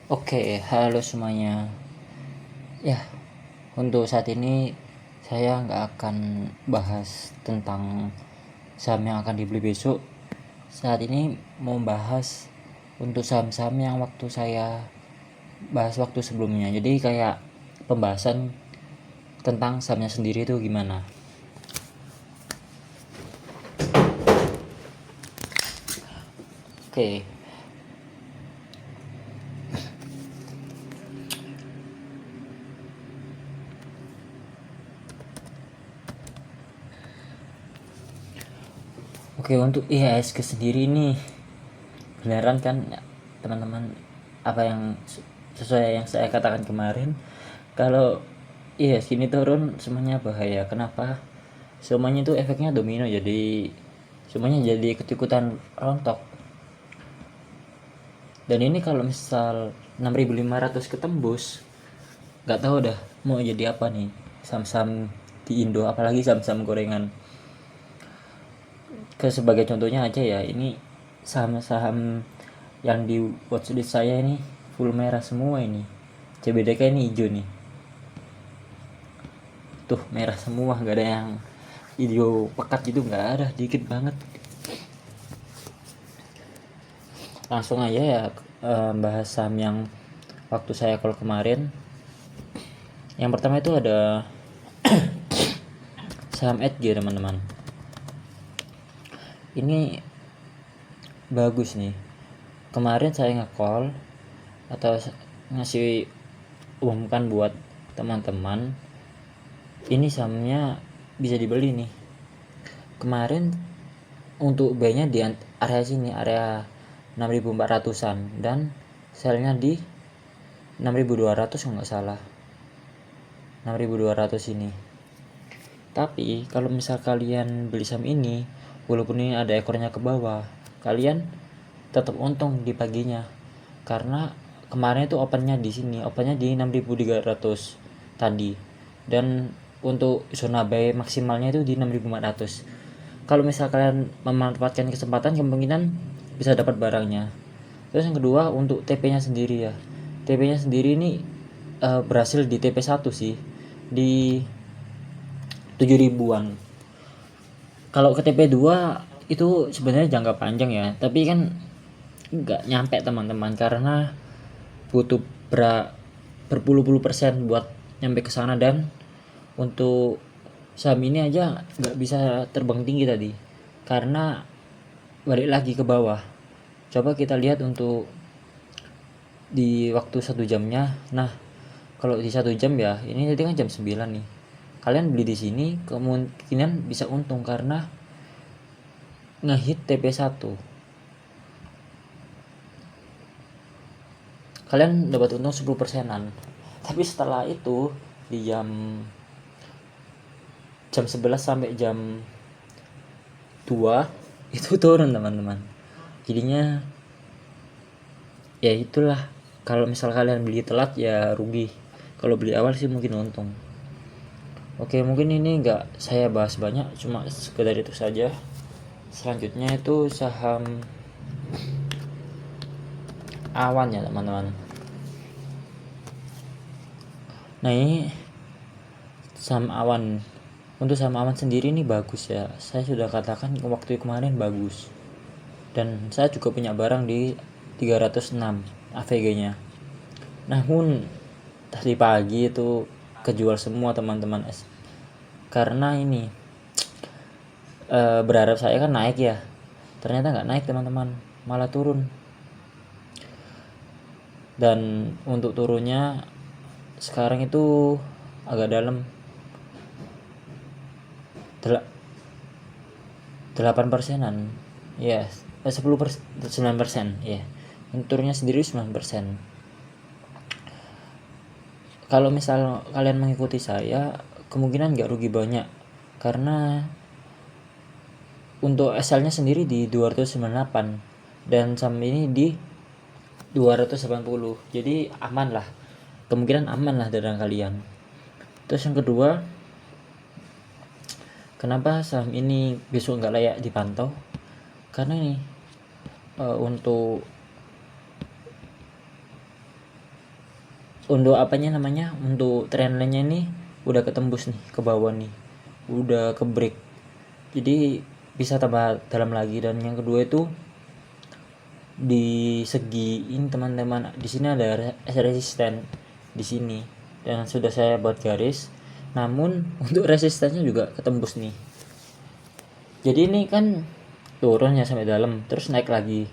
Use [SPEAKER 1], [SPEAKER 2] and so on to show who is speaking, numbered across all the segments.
[SPEAKER 1] Oke, halo semuanya. Ya, untuk saat ini saya nggak akan bahas tentang saham yang akan dibeli besok. Saat ini mau bahas untuk saham-saham yang waktu saya bahas waktu sebelumnya. Jadi kayak pembahasan tentang sahamnya sendiri itu gimana. Oke, oke untuk IHSG sendiri ini beneran kan teman-teman, apa yang sesuai yang saya katakan kemarin, kalau sini turun semuanya bahaya. Kenapa? Semuanya itu efeknya domino, jadi semuanya jadi ikut-ikutan rontok. Dan ini kalau misal 6.500 ketembus, nggak tahu dah mau jadi apa nih saham-saham di Indo, apalagi saham-saham gorengan. Sebagai contohnya aja ya, ini saham-saham yang di watchlist saya ini full merah semua. Ini CBDK ini hijau nih, tuh merah semua, nggak ada yang hijau pekat gitu, nggak ada, dikit banget. Langsung aja ya, bahas saham yang waktu saya call kemarin. Yang pertama itu ada saham EDG teman-teman. Ini bagus nih. Kemarin saya nge-call atau ngasih umumkan buat teman-teman, ini sahamnya bisa dibeli nih. Kemarin untuk buy-nya di area sini, area 6.400-an, dan sell-nya di 6.200 kalau nggak salah, 6.200 ini. Tapi kalau misal kalian beli saham ini, walaupun ini ada ekornya ke bawah, kalian tetap untung di paginya, karena kemarin itu opennya di sini, opennya di 6.300 tadi, dan untuk zona buy maksimalnya itu di 6.400. Kalau misal kalian memanfaatkan kesempatan, kemungkinan bisa dapat barangnya. Terus yang kedua untuk TP-nya sendiri ya. TP-nya sendiri ini berhasil di TP1 sih, di 7.000-an. Kalau ke TP2 itu sebenarnya jangka panjang ya, tapi kan nggak nyampe teman-teman, karena butuh berpuluh-puluh persen buat nyampe ke sana. Dan untuk saham ini aja nggak bisa terbang tinggi tadi, karena balik lagi ke bawah. Coba kita lihat untuk di waktu 1 jamnya. Nah, kalau di 1 jam ya, ini tadi kan jam 9 nih. Kalian beli di sini kemungkinan bisa untung karena ngehit TP1. Kalian dapat untung 10%-an. Tapi setelah itu di jam 11 sampai jam 2 itu turun teman-teman. Jadinya ya itulah, kalau misal kalian beli telat ya rugi, kalau beli awal sih mungkin untung. Oke, mungkin ini nggak saya bahas banyak, cuma sekedar itu saja. Selanjutnya itu saham awan ya teman-teman. Nah, ini saham awan. Untuk saham awan sendiri ini bagus ya, saya sudah katakan waktu kemarin bagus. Dan saya juga punya barang di 306 AVG-nya. Namun tadi pagi itu kejual semua teman-teman, karena ini berharap saya kan naik ya, ternyata nggak naik teman-teman, malah turun. Dan untuk turunnya sekarang itu agak dalam, 8%-an ya, 9% ya. Untuk turunnya sendiri 9%. Kalau misal kalian mengikuti saya, kemungkinan nggak rugi banyak, karena untuk SL-nya sendiri di 298 dan saham ini di 280, jadi aman lah, kemungkinan aman lah dari kalian. Terus yang kedua, kenapa saham ini besok nggak layak dipantau? Karena ini untuk untuk apanya namanya, untuk trendline-nya ini udah ketembus nih ke bawah nih, udah ke break, jadi bisa tambah dalam lagi. Dan yang kedua itu di segi ini teman-teman, di sini ada resisten di sini dan sudah saya buat garis, namun untuk resistennya juga ketembus nih. Jadi ini kan turunnya sampai dalam terus naik lagi.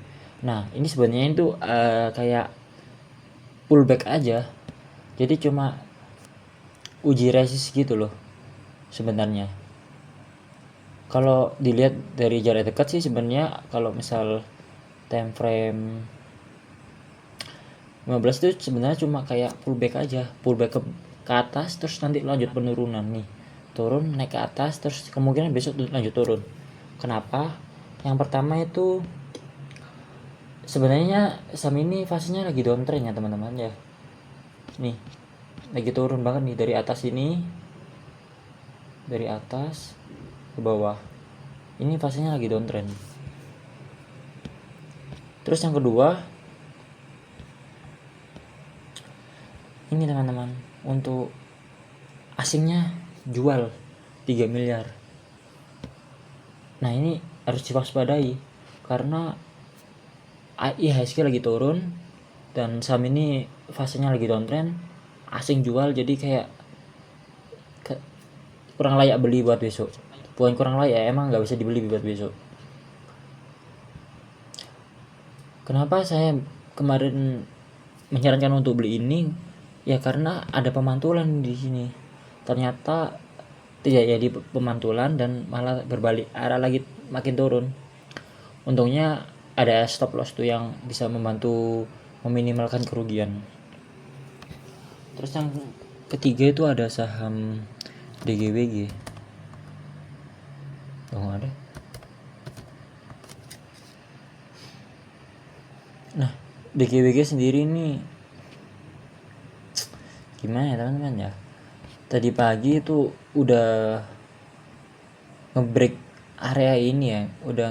[SPEAKER 1] Nah ini sebenarnya itu kayak pullback aja, jadi cuma uji resist gitu loh sebenarnya. Kalau dilihat dari jarak dekat sih sebenarnya, kalau misal time frame 15 itu sebenarnya cuma kayak pullback aja, pullback ke atas terus nanti lanjut penurunan nih, turun naik ke atas terus kemungkinan besok lanjut turun. Kenapa? Yang pertama itu sebenarnya saham ini fasenya lagi downtrend ya teman-teman ya. Nih lagi turun banget nih dari atas ini, dari atas ke bawah. Ini fasenya lagi downtrend. Terus yang kedua, ini teman-teman, untuk asingnya jual 3 miliar. Nah ini harus diwaspadai karena IHSG lagi turun dan saham ini fasenya lagi downtrend, asing jual, jadi kayak kurang layak beli buat besok. Bukan kurang layak, emang nggak bisa dibeli buat besok. Kenapa saya kemarin menyarankan untuk beli ini? Ya karena ada pemantulan di sini. Ternyata tidak jadi pemantulan dan malah berbalik arah lagi, makin turun. Untungnya ada stop loss tuh yang bisa membantu meminimalkan kerugian. Terus yang ketiga itu ada saham DGWG. Oh ada. Nah DGWG sendiri ini gimana ya teman-teman ya, tadi pagi itu udah ngebreak area ini ya, udah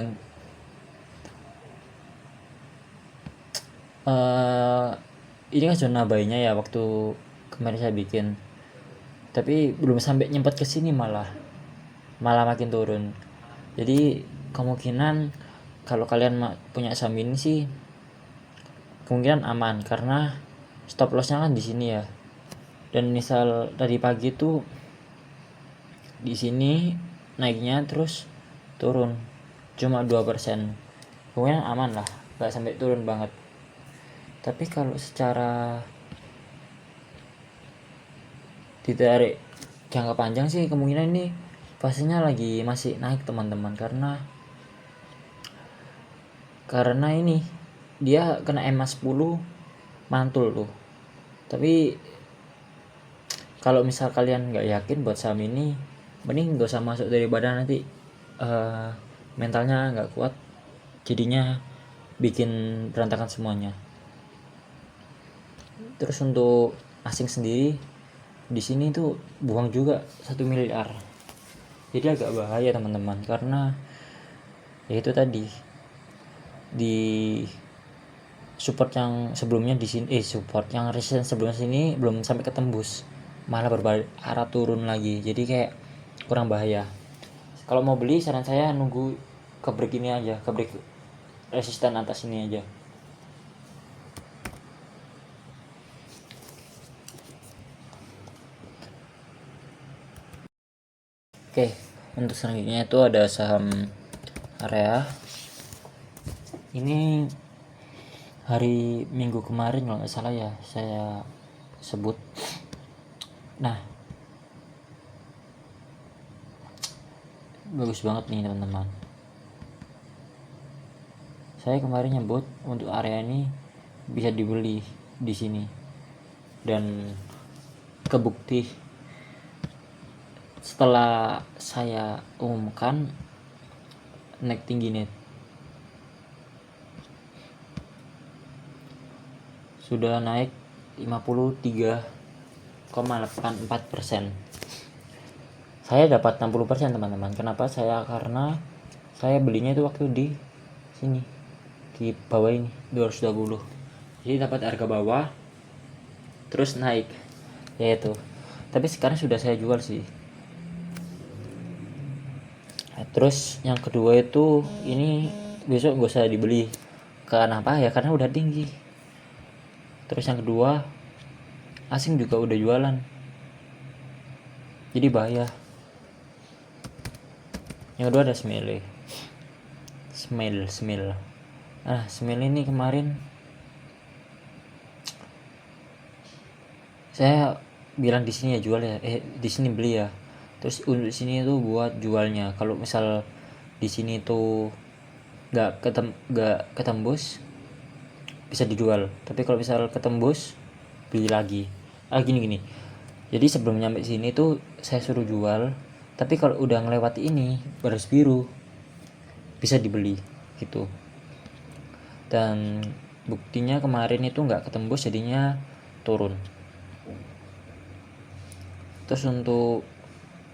[SPEAKER 1] ini kan zona buy-nya ya waktu kemarin saya bikin, tapi belum sampai nyempat ke sini, malah makin turun. Jadi kemungkinan kalau kalian punya saham ini sih kemungkinan aman karena stop loss-nya kan di sini ya. Dan misal tadi pagi tuh di sini naiknya terus turun cuma 2%, kemungkinan aman lah, nggak sampai turun banget. Tapi kalau secara ditarik jangka panjang sih kemungkinan ini fasenya lagi masih naik teman-teman, karena ini dia kena EMA 10 mantul tuh. Tapi kalau misal kalian nggak yakin buat saham ini, mending gak usah masuk daripada nanti mentalnya nggak kuat, jadinya bikin berantakan semuanya. Terus untuk asing sendiri di sini tuh buang juga 1 miliar, jadi agak bahaya teman-teman, karena ya itu tadi di support yang sebelumnya di sini support yang resisten sebelumnya sini belum sampai ketembus, malah berbalik arah turun lagi, jadi kayak kurang bahaya. Kalau mau beli saran saya nunggu ke break ini aja, ke break resisten atas ini aja. Oke, untuk selanjutnya itu ada saham area. Ini hari Minggu kemarin kalau nggak salah ya saya sebut. Nah, bagus banget nih teman-teman. Saya kemarin nyebut untuk area ini bisa dibeli di sini dan kebukti setelah saya umumkan naik tinggi nih, sudah naik 53,84%. Saya dapat 60% teman-teman. Kenapa saya? Karena saya belinya itu waktu di sini, di bawah ini 220, jadi dapat harga bawah terus naik ya itu. Tapi sekarang sudah saya jual sih. Nah, terus yang kedua itu ini besok gak usah dibeli. Karena apa ya, karena udah tinggi. Terus yang kedua, asing juga udah jualan, jadi bahaya. Yang kedua ada Smile. Nah, Smile ini kemarin saya bilang di sini ya jual ya, di sini beli ya. Terus untuk sini tuh buat jualnya. Kalau misal di sini tuh nggak ketembus, bisa dijual. Tapi kalau misal ketembus, beli lagi. Gini. Jadi sebelum nyampe sini tuh saya suruh jual. Tapi kalau udah ngelewati ini baris biru, bisa dibeli gitu. Dan buktinya kemarin itu nggak ketembus, jadinya turun. Terus untuk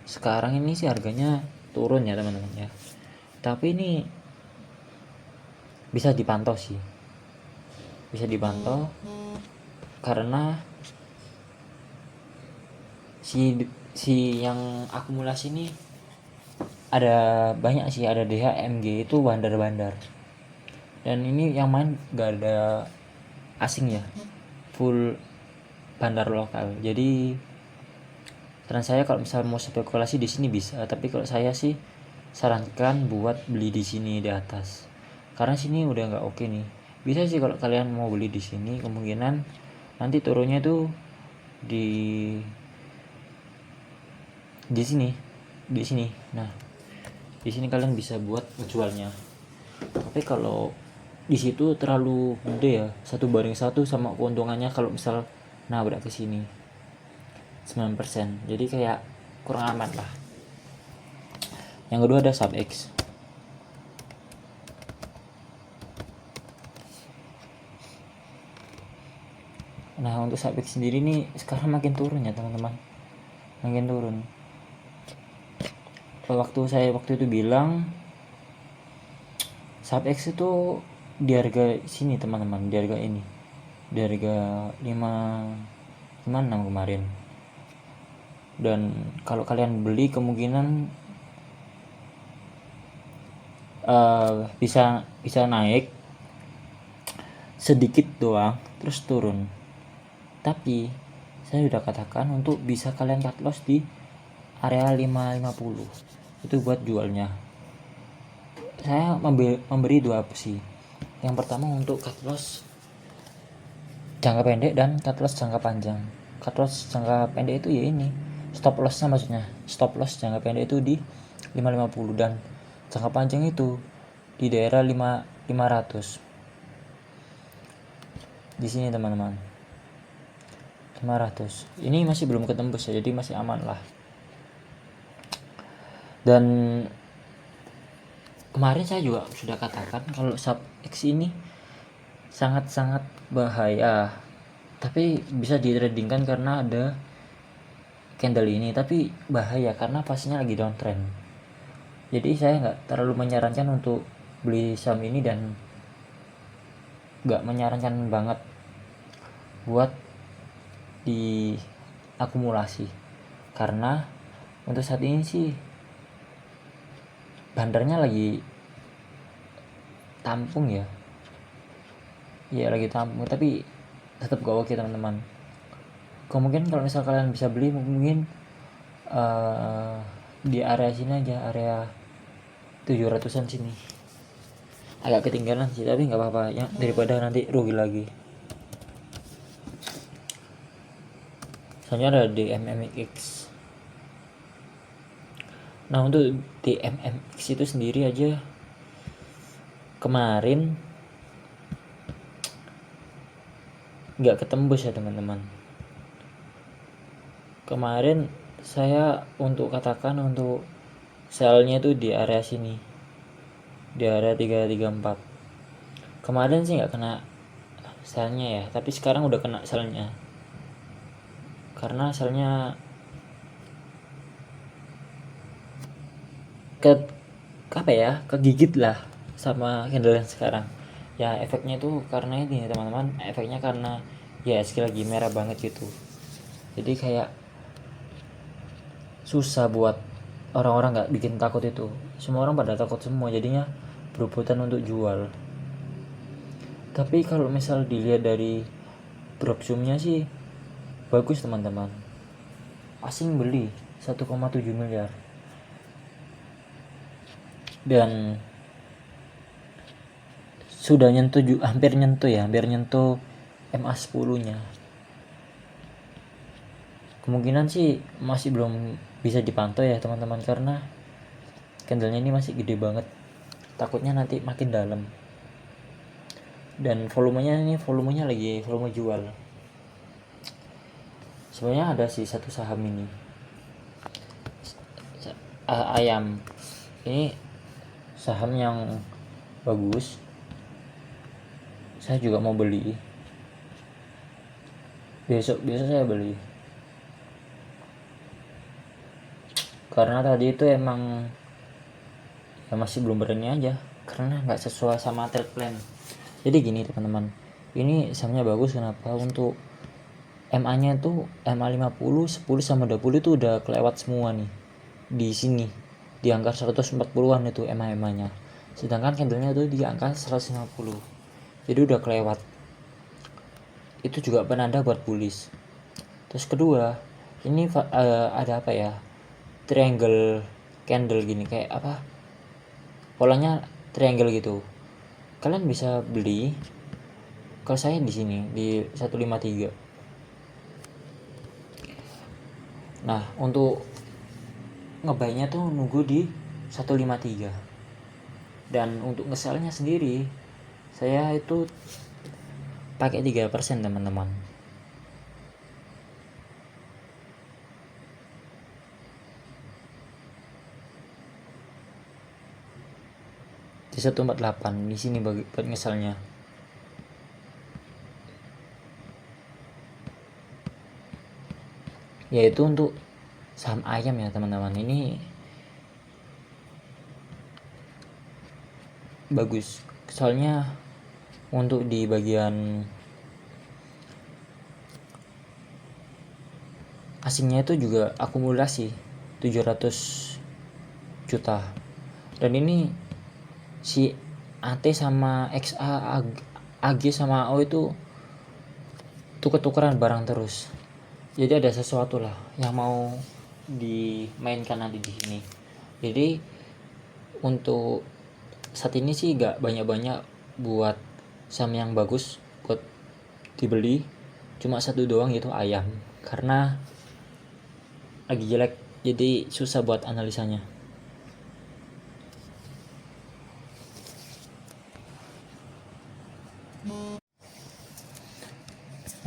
[SPEAKER 1] sekarang ini sih harganya turun ya teman-teman ya. Tapi ini bisa dipantau sih. Bisa dipantau karena si yang akumulasi ini ada banyak sih, ada DHMG itu bandar-bandar. Dan ini yang main gak ada asing ya. Full bandar lokal. Jadi saran saya kalau misal mau spekulasi di sini bisa, tapi kalau saya sih sarankan buat beli di sini di atas. Karena sini udah nggak oke nih. Bisa sih kalau kalian mau beli di sini, kemungkinan nanti turunnya tuh di sini. Nah, di sini kalian bisa buat ngejualnya. Tapi kalau di situ terlalu gede ya, 1:1 sama keuntungannya kalau misal nabrak ke sini 9%. Jadi kayak kurang aman lah. Yang kedua ada SubX. Nah, untuk SubX sendiri nih sekarang makin turun ya teman-teman. Makin turun. Waktu itu bilang SubX itu di harga sini teman-teman, di harga ini. Di harga 556 kemarin. Dan kalau kalian beli kemungkinan bisa naik sedikit doang terus turun. Tapi saya sudah katakan untuk bisa kalian cut loss di area 550 itu buat jualnya. Saya memberi dua opsi. Yang pertama untuk cut loss jangka pendek dan cut loss jangka panjang. Cut loss jangka pendek itu ya ini, stop lossnya maksudnya. Stop loss jangka pendek itu di 550 dan jangka panjang itu di daerah 500. Di sini teman-teman. 500. Ini masih belum ketembus ya, jadi masih aman lah. Dan kemarin saya juga sudah katakan kalau SubX ini sangat-sangat bahaya. Tapi bisa ditradingkan karena ada candle ini, tapi bahaya karena pastinya lagi downtrend. Jadi saya nggak terlalu menyarankan untuk beli saham ini dan nggak menyarankan banget buat diakumulasi karena untuk saat ini sih bandarnya lagi tampung ya. Iya lagi tampung, tapi tetap gak oke teman-teman. Kemungkinan kalau misal kalian bisa beli mungkin di area sini aja, area 700-an sini. Agak ketinggalan sih, tapi nggak apa-apa ya, daripada nanti rugi lagi. Soalnya ada DMMX. Nah, untuk DMMX itu sendiri aja kemarin nggak ketembus ya teman-teman. Kemarin saya untuk katakan untuk selnya itu di area sini, di area 334. Kemarin sih nggak kena selnya ya, tapi sekarang udah kena selnya karena selnya kegigit lah sama candle yang sekarang ya. Efeknya itu karena ini teman-teman, efeknya karena IHSG lagi merah banget gitu. Jadi kayak susah buat orang-orang nggak bikin takut itu. Semua orang pada takut semua, jadinya berebutan untuk jual. Tapi kalau misal dilihat dari Propsumnya sih bagus teman-teman. Asing beli 1,7 miliar. Dan sudah nyentuh, hampir nyentuh MA10 nya. Kemungkinan sih masih belum bisa dipantau ya teman-teman, karena candlenya ini masih gede banget, takutnya nanti makin dalam. Dan volumenya lagi volume jual. Sebenarnya ada sih satu saham ini, ayam ini saham yang bagus, saya juga mau beli, besok saya beli. Karena tadi itu emang ya masih belum berani aja, karena nggak sesuai sama trade plan. Jadi gini teman-teman, ini sahamnya bagus kenapa? Untuk MA nya tuh MA 50, 10 sama 20 itu udah kelewat semua nih di sini, di angka 140-an itu MA nya, sedangkan candlenya tuh di angka 150, jadi udah kelewat. Itu juga penanda buat bullish. Terus kedua, ini ada apa ya, triangle candle gini, kayak apa, polanya triangle gitu. Kalian bisa beli, kalau saya di sini di 153. Nah, untuk ngebaynya tuh nunggu di 153. Dan untuk nge-sell-nya sendiri saya itu pakai 3% teman-teman. Di 148 di sini buat nge-sell-nya. Yaitu untuk saham ayam ya teman-teman. Ini bagus, soalnya untuk di bagian asingnya itu juga akumulasi 700 juta. Dan ini si AT sama XA, AG sama AO itu tuker-tukeran barang terus. Jadi ada sesuatu lah yang mau dimainkan nanti di sini. Jadi untuk saat ini sih gak banyak-banyak buat saham yang bagus buat dibeli, cuma satu doang, yaitu ayam, karena lagi jelek jadi susah buat analisanya.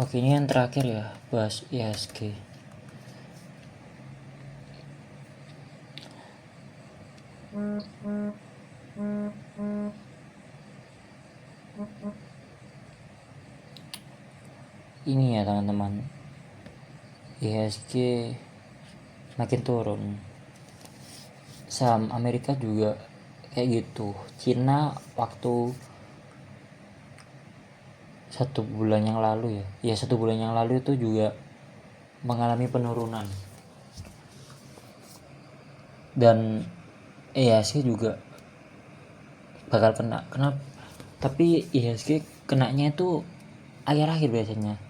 [SPEAKER 1] Oke, ini yang terakhir ya, bahas IHSG. Ini ya teman-teman, IHSG makin turun. Saham Amerika juga kayak gitu. Cina waktu 1 bulan yang lalu ya 1 bulan yang lalu itu juga mengalami penurunan. Dan IHSG juga bakal kena. Kenapa? Tapi IHSG kenanya itu akhir-akhir biasanya,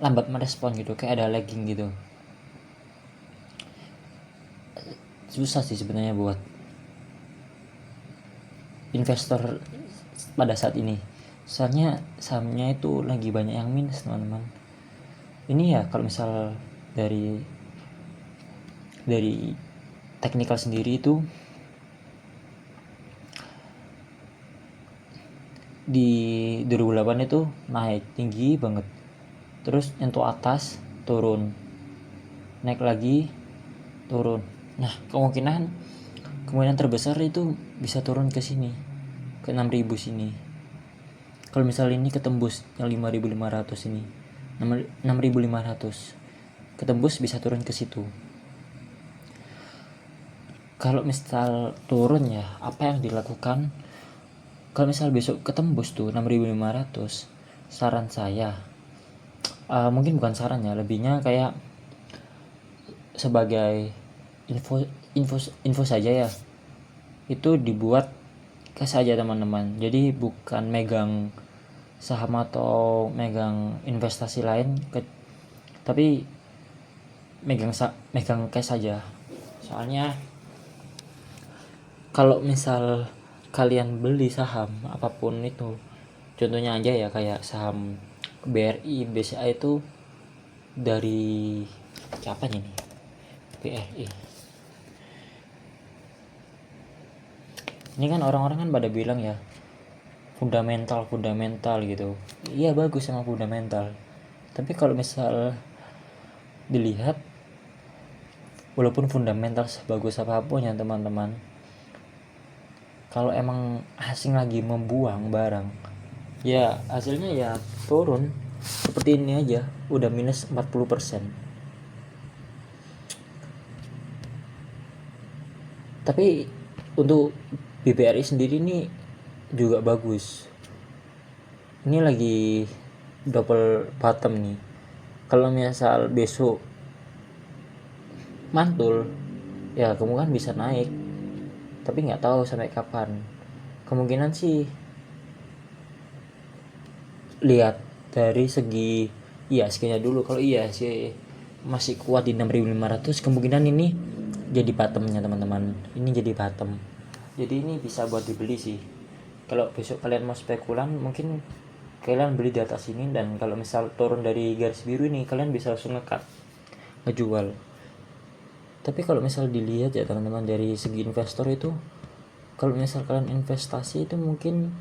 [SPEAKER 1] lambat merespon gitu, kayak ada lagging gitu. Susah sih sebenarnya buat investor pada saat ini, soalnya sahamnya itu lagi banyak yang minus teman-teman. Ini ya kalau misal dari teknikal sendiri itu di 2008 itu naik tinggi banget, terus nyentuh atas, turun, naik lagi, turun. Nah, kemungkinan terbesar itu bisa turun ke sini, ke 6.000 sini. Kalau misal ini ketembus yang 5.500 ini, 6.500 ketembus, bisa turun ke situ. Kalau misal turun ya, apa yang dilakukan? Kalau misal besok ketembus tuh 6.500, saran saya Mungkin bukan saran ya, lebihnya kayak sebagai info saja ya. Itu dibuat cash aja teman-teman, jadi bukan megang saham atau megang investasi lain tapi megang cash saja. Soalnya kalau misal kalian beli saham apapun itu, contohnya aja ya kayak saham BRI, BCA itu dari siapa ini BRI, ini kan orang-orang kan pada bilang ya fundamental gitu. Iya bagus sama fundamental, tapi kalau misal dilihat, walaupun fundamental sebagus apapun ya teman-teman, kalau emang asing lagi membuang barang, ya hasilnya ya turun. Seperti ini aja udah minus 40%. Tapi untuk BBRI sendiri ini juga bagus. Ini lagi double bottom nih. Kalau misal besok mantul, ya kemungkinan bisa naik. Tapi nggak tahu sampai kapan. Kemungkinan sih lihat dari segi IHSG-nya dulu. Kalau IHSG masih kuat di 6.500, kemungkinan ini jadi bottomnya teman-teman. Ini jadi bottom. Jadi ini bisa buat dibeli sih. Kalau besok kalian mau spekulan, mungkin kalian beli di atas ini, dan kalau misal turun dari garis biru ini kalian bisa langsung ngejual. Tapi kalau misal dilihat ya teman-teman dari segi investor itu, kalau misal kalian investasi itu mungkin,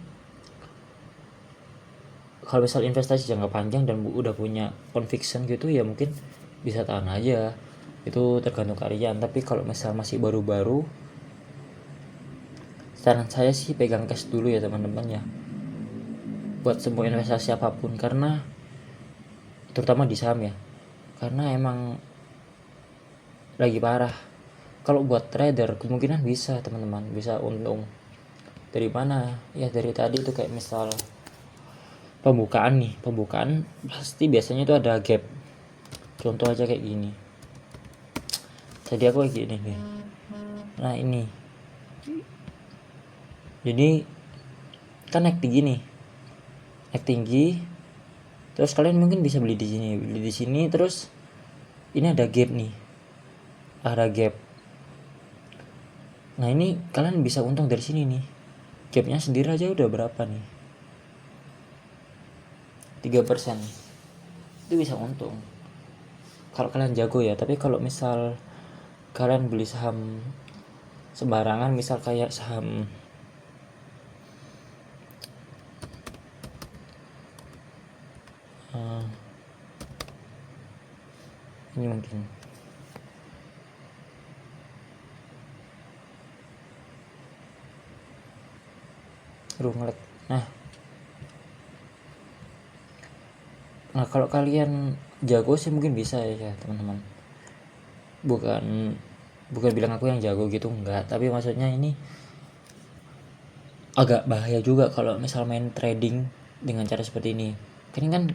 [SPEAKER 1] kalau misal investasi jangka panjang dan udah punya conviction gitu ya mungkin bisa tahan aja, itu tergantung kalian. Tapi kalau misal masih baru-baru, saran saya sih pegang cash dulu ya teman-teman ya, buat semua investasi apapun, karena terutama di saham ya, karena emang lagi parah. Kalau buat trader kemungkinan bisa teman-teman, bisa untung. Dari mana ya? Dari tadi itu kayak misal pembukaan pasti biasanya itu ada gap. Contoh aja kayak gini, jadi aku kayak gini nih. Nah ini jadi kan naik tinggi, terus kalian mungkin bisa beli di sini, terus ini ada gap nih, ada gap. Nah ini kalian bisa untung dari sini nih. Gapnya sendiri aja udah berapa nih, 3%. Itu bisa untung kalau kalian jago ya. Tapi kalau misal kalian beli saham sembarangan, misal kayak saham ini mungkin runglek. Nah kalau kalian jago sih mungkin bisa ya teman-teman. Bukan bilang aku yang jago gitu, enggak, tapi maksudnya ini agak bahaya juga kalau misal main trading dengan cara seperti ini. Ini kan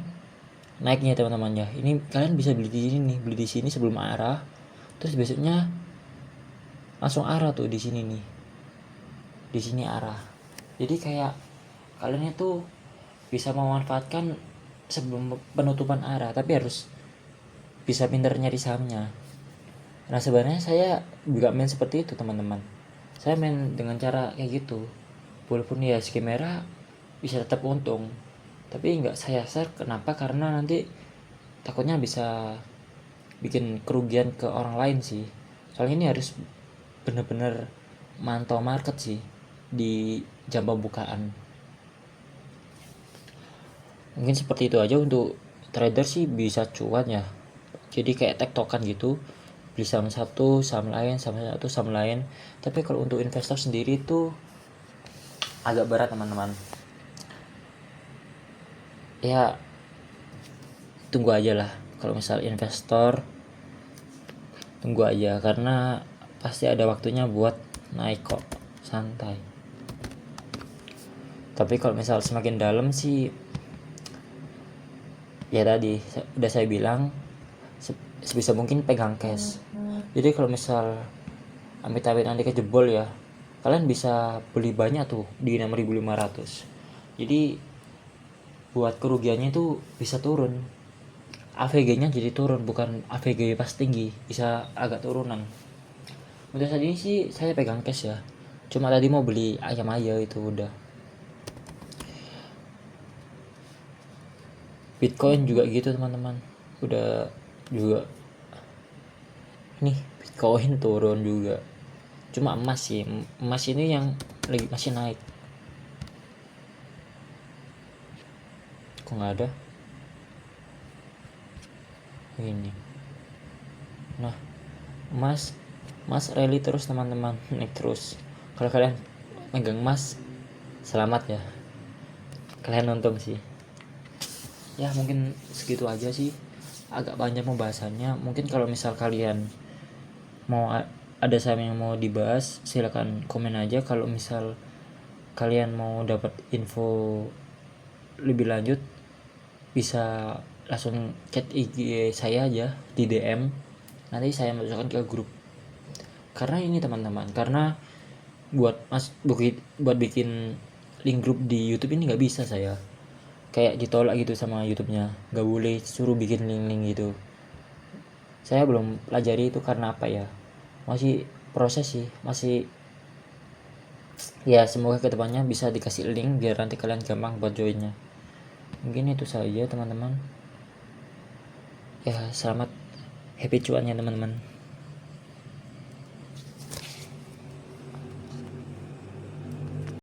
[SPEAKER 1] naiknya teman-teman ya, ini kalian bisa beli di sini sebelum arah, terus besoknya langsung arah tuh di sini nih, di sini arah. Jadi kayak kalian itu bisa memanfaatkan sebelum penutupan arah, tapi harus bisa pinter nyari sahamnya. Nah sebenarnya saya juga main seperti itu teman-teman. Saya main dengan cara kayak gitu, walaupun ya IHSG merah bisa tetap untung, tapi nggak saya share. Kenapa? Karena nanti takutnya bisa bikin kerugian ke orang lain sih. Soalnya ini harus bener-bener mantau market sih di jam pembukaan. Mungkin seperti itu aja. Untuk trader sih bisa cuan ya, jadi kayak tektokan gitu, beli saham satu saham lain. Tapi kalau untuk investor sendiri itu agak berat teman-teman ya. Tunggu aja lah, kalau misal investor tunggu aja, karena pasti ada waktunya buat naik kok, santai. Tapi kalau misal semakin dalam sih Ya tadi udah saya bilang, sebisa mungkin pegang cash. Jadi kalau misal amit-amit nanti kejebol ya, kalian bisa beli banyak tuh di 6.500. Jadi buat kerugiannya itu bisa turun, AVG-nya jadi turun, bukan AVG pas tinggi, bisa agak turunan. Udah tadi sih saya pegang cash ya, cuma tadi mau beli ayam aja itu udah. Bitcoin juga gitu teman-teman, udah juga nih Bitcoin turun juga. Cuma emas sih, emas ini yang lagi masih naik. Kok nggak ada ini? Nah, emas emas rally terus teman-teman, naik terus. Kalau kalian megang emas, selamat ya, kalian untung sih. Ya mungkin segitu aja sih, agak banyak pembahasannya. Mungkin kalau misal kalian mau ada saham yang mau dibahas, silakan komen aja. Kalau misal kalian mau dapat info lebih lanjut, bisa langsung chat IG saya aja di DM, nanti saya masukkan ke grup. Karena ini teman-teman, karena buat bikin link grup di YouTube ini nggak bisa, saya kayak ditolak gitu sama YouTube-nya, nggak boleh suruh bikin link-link gitu. Saya belum pelajari itu karena apa ya, masih proses sih, masih. Ya semoga kedepannya bisa dikasih link biar nanti kalian gampang buat joinnya. Mungkin itu saja teman-teman. Ya selamat happy cuannya teman-teman.